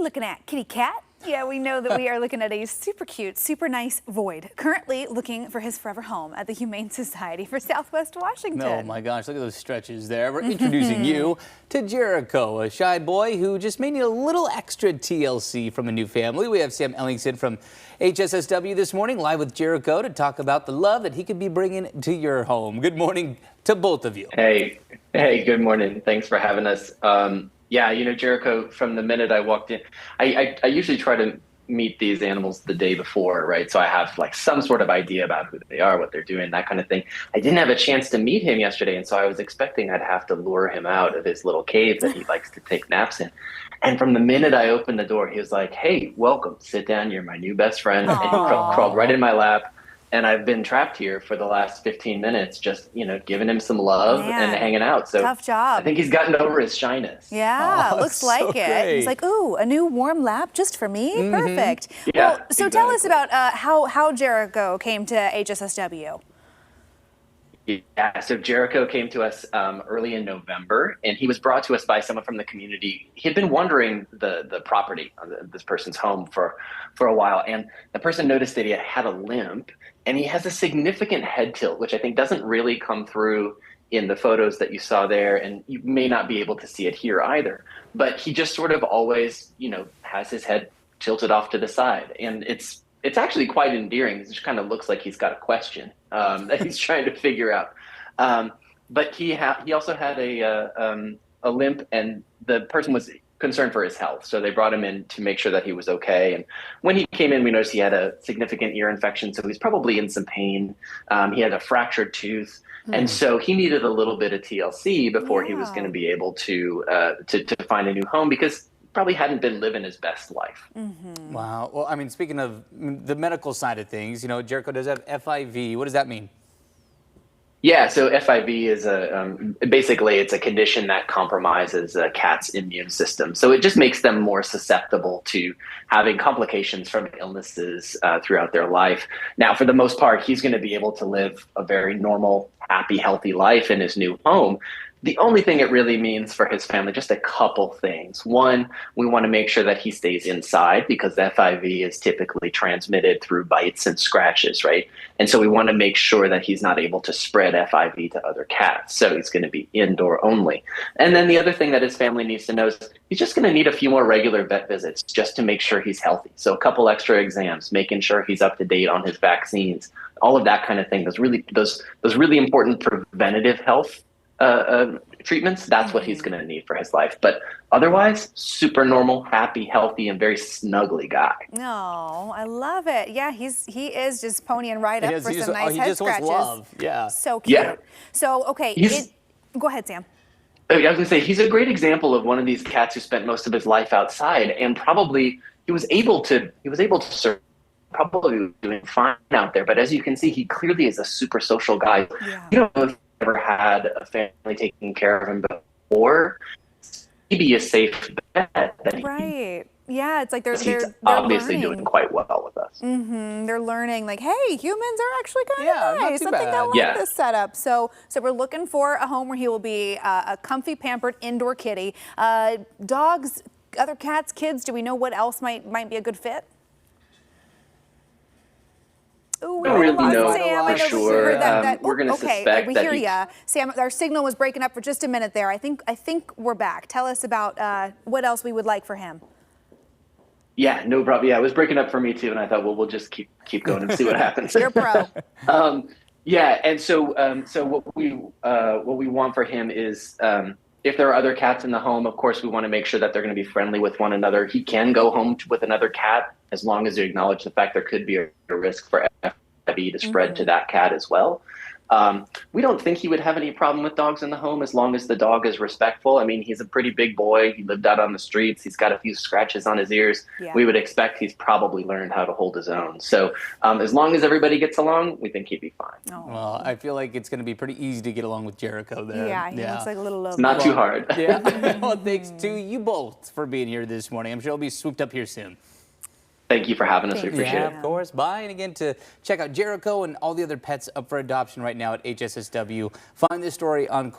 we looking at? Kitty cat? Yeah, we know that we are looking at a super cute, super nice Void, currently looking for his forever home at the Humane Society for Southwest Washington. Oh my gosh, look at those stretches there. We're introducing you to Jericho, a shy boy who just may need a little extra TLC from a new family. We have Sam Ellingson from HSSW this morning, live with Jericho to talk about the love that he could be bringing to your home. Good morning to both of you. Hey, good morning. Thanks for having us. Yeah, you know, Jericho, from the minute I walked in, I usually try to meet these animals the day before, right? So I have like some sort of idea about who they are, what they're doing, that kind of thing. I didn't have a chance to meet him yesterday, and so I was expecting I'd have to lure him out of his little cave that he likes to take naps in. And from the minute I opened the door, he was like, "Hey, welcome, sit down, you're my new best friend." Aww. And he crawled right in my lap. And I've been trapped here for the last 15 minutes, just, you know, giving him some love and hanging out. So tough job. I think he's gotten over his shyness. Yeah, looks like it. Great. He's like, ooh, a new warm lap just for me? Perfect. Yeah, well, so tell us about how Jericho came to HSSW. Yeah, so Jericho came to us early in November, and he was brought to us by someone from the community. He had been wandering the property of this person's home for a while, and the person noticed that he had a limp, and he has a significant head tilt, which I think doesn't really come through in the photos that you saw there, and you may not be able to see it here either. But he just sort of always, you know, has his head tilted off to the side, and it's actually quite endearing. It just kind of looks like he's got a question that he's trying to figure out. But he also had a limp, and the person was concerned for his health. So they brought him in to make sure that he was okay. And when he came in, we noticed he had a significant ear infection. So he's probably in some pain. He had a fractured tooth. And so he needed a little bit of TLC before he was going to be able to find a new home, because probably hadn't been living his best life. Wow. Well, I mean, speaking of the medical side of things, you know, Jericho does have FIV. What does that mean? Yeah, so FIV is basically it's a condition that compromises a cat's immune system. So it just makes them more susceptible to having complications from illnesses throughout their life. Now, for the most part, he's going to be able to live a very normal, happy, healthy life in his new home. The only thing it really means for his family, just a couple things. One, we want to make sure that he stays inside, because FIV is typically transmitted through bites and scratches, right? And so we want to make sure that he's not able to spread FIV to other cats. So he's going to be indoor only. And then the other thing that his family needs to know is he's just going to need a few more regular vet visits just to make sure he's healthy. So a couple extra exams, making sure he's up to date on his vaccines, all of that kind of thing. Those really important preventative health treatments, that's what he's going to need for his life. But otherwise, super normal, happy, healthy, and very snuggly guy. No, I love it. Yeah, he is just ponying right up for some nice head scratches. Wants love. Yeah. So cute. Yeah. So, okay, go ahead, Sam. I was going to say, he's a great example of one of these cats who spent most of his life outside, and probably he was able to survive, probably doing fine out there. But as you can see, he clearly is a super social guy. Yeah. You don't know if ever had a family taking care of him before, maybe a safe bet that right. Yeah, it's like they're obviously learning. doing quite well with us. They're learning, like, hey, humans are actually kind of not nice. too I think bad. they'll like this setup. So we're looking for a home where he will be a comfy, pampered indoor kitty. Dogs, other cats, kids. Do we know what else might be a good fit? Ooh, I don't really know Sam, for sure. We're going to suspect we that hear ya. Sam, our signal was breaking up for just a minute there. I think we're back. Tell us about what else we would like for him. Yeah, no problem. Yeah, it was breaking up for me too, and I thought, well, we'll just keep going and see what happens. You're pro. Yeah, and so what we want for him is, if there are other cats in the home, of course, we want to make sure that they're going to be friendly with one another. He can go home with another cat as long as you acknowledge the fact there could be a risk for FIV to spread to that cat as well. We don't think he would have any problem with dogs in the home as long as the dog is respectful. I mean, he's a pretty big boy. He lived out on the streets. He's got a few scratches on his ears. Yeah. We would expect he's probably learned how to hold his own. So as long as everybody gets along, we think he'd be fine. Oh. Well, I feel like it's going to be pretty easy to get along with Jericho there. Yeah, he looks like a little It's not too hard. Yeah. Well, thanks to you both for being here this morning. I'm sure he'll be swooped up here soon. Thank you for having us. We appreciate it. Of course. Bye. And again, to check out Jericho and all the other pets up for adoption right now at HSSW, find this story on